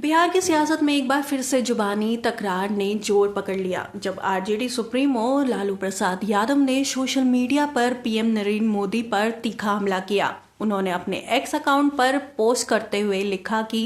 बिहार की सियासत में एक बार फिर से जुबानी तकरार ने जोर पकड़ लिया जब आरजेडी सुप्रीमो लालू प्रसाद यादव ने सोशल मीडिया पर पीएम नरेंद्र मोदी पर तीखा हमला किया। उन्होंने अपने एक्स अकाउंट पर पोस्ट करते हुए लिखा कि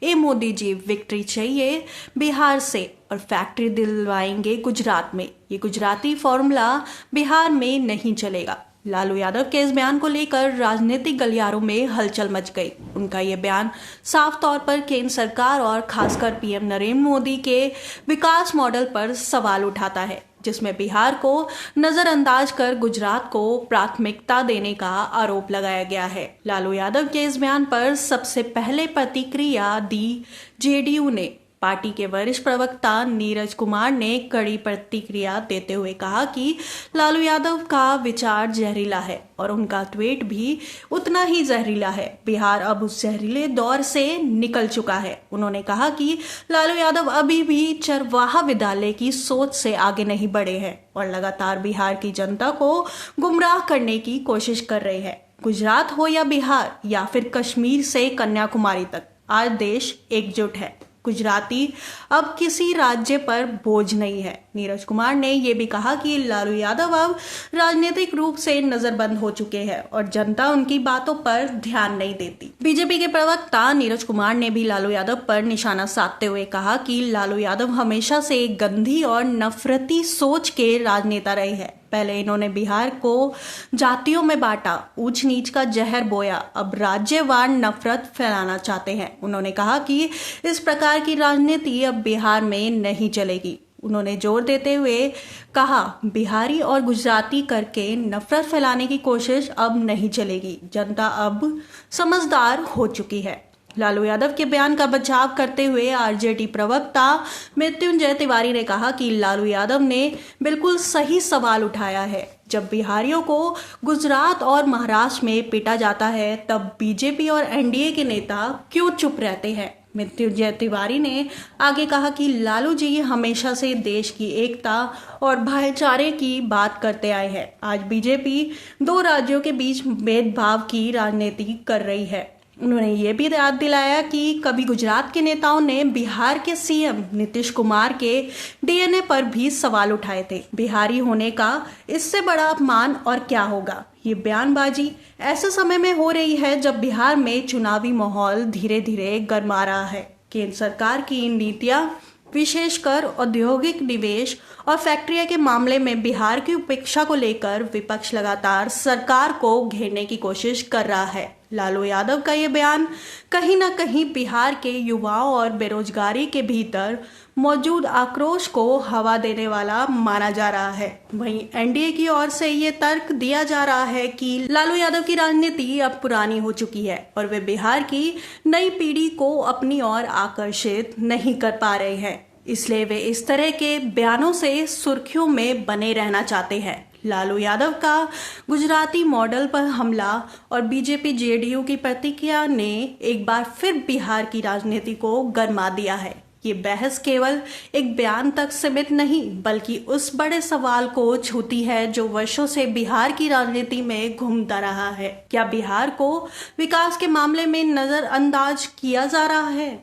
ए मोदी जी, विक्ट्री चाहिए बिहार से और फैक्ट्री दिलवाएंगे गुजरात में। ये गुजराती फॉर्मूला बिहार में नहीं चलेगा। लालू यादव के इस बयान को लेकर राजनीतिक गलियारों में हलचल मच गई। उनका ये बयान साफ तौर पर केंद्र सरकार और खासकर पीएम नरेंद्र मोदी के विकास मॉडल पर सवाल उठाता है, जिसमें बिहार को नजरअंदाज कर गुजरात को प्राथमिकता देने का आरोप लगाया गया है। लालू यादव के इस बयान पर सबसे पहले प्रतिक्रिया दी जेडीयू ने। पार्टी के वरिष्ठ प्रवक्ता नीरज कुमार ने कड़ी प्रतिक्रिया देते हुए कहा कि लालू यादव का विचार जहरीला है और उनका ट्वीट भी उतना ही जहरीला है। बिहार अब उस जहरीले दौर से निकल चुका है। उन्होंने कहा कि लालू यादव अभी भी चरवाहा विद्यालय की सोच से आगे नहीं बढ़े हैं और लगातार बिहार की जनता को गुमराह करने की कोशिश कर रहे हैं। गुजरात हो या बिहार या फिर कश्मीर से कन्याकुमारी तक, आज देश एकजुट है। गुजराती अब किसी राज्य पर बोझ नहीं है। नीरज कुमार ने यह भी कहा कि लालू यादव अब राजनीतिक रूप से नजरबंद हो चुके हैं और जनता उनकी बातों पर ध्यान नहीं देती। बीजेपी के प्रवक्ता नीरज कुमार ने भी लालू यादव पर निशाना साधते हुए कहा कि लालू यादव हमेशा से एक गंदी और नफरती सोच के राजनेता रहे हैं। पहले इन्होंने बिहार को जातियों में बांटा, ऊंच नीच का जहर बोया, अब राज्यवार नफरत फैलाना चाहते हैं। उन्होंने कहा कि इस प्रकार की राजनीति अब बिहार में नहीं चलेगी। उन्होंने जोर देते हुए कहा, बिहारी और गुजराती करके नफरत फैलाने की कोशिश अब नहीं चलेगी। जनता अब समझदार हो चुकी है। लालू यादव के बयान का बचाव करते हुए आरजेडी प्रवक्ता मृत्युंजय तिवारी ने कहा कि लालू यादव ने बिल्कुल सही सवाल उठाया है। जब बिहारियों को गुजरात और महाराष्ट्र में पीटा जाता है तब बीजेपी और एनडीए के नेता क्यों चुप रहते हैं। मृत्युंजय तिवारी ने आगे कहा कि लालू जी हमेशा से देश की एकता और भाईचारे की बात करते आए हैं। आज बीजेपी दो राज्यों के बीच भेदभाव की राजनीति कर रही है। उन्होंने ये भी याद दिलाया कि कभी गुजरात के नेताओं ने बिहार के सीएम नीतीश कुमार के डीएनए पर भी सवाल उठाए थे। बिहारी होने का इससे बड़ा अपमान और क्या होगा। ये बयानबाजी ऐसे समय में हो रही है जब बिहार में चुनावी माहौल धीरे धीरे गरमा रहा है। केंद्र सरकार की नीतियां, विशेषकर औद्योगिक निवेश और फैक्ट्रियों के मामले में बिहार की उपेक्षा को लेकर विपक्ष लगातार सरकार को घेरने की कोशिश कर रहा है। लालू यादव का ये बयान कहीं ना कहीं बिहार के युवाओं और बेरोजगारी के भीतर मौजूद आक्रोश को हवा देने वाला माना जा रहा है। वहीं एनडीए की ओर से ये तर्क दिया जा रहा है कि लालू यादव की राजनीति अब पुरानी हो चुकी है और वे बिहार की नई पीढ़ी को अपनी ओर आकर्षित नहीं कर पा रहे हैं, इसलिए वे इस तरह के बयानों से सुर्खियों में बने रहना चाहते हैं। लालू यादव का गुजराती मॉडल पर हमला और बीजेपी जेडीयू की प्रतिक्रिया ने एक बार फिर बिहार की राजनीति को गरमा दिया है। ये बहस केवल एक बयान तक सीमित नहीं बल्कि उस बड़े सवाल को छूती है जो वर्षों से बिहार की राजनीति में घूमता रहा है। क्या बिहार को विकास के मामले में नजरअंदाज किया जा रहा है?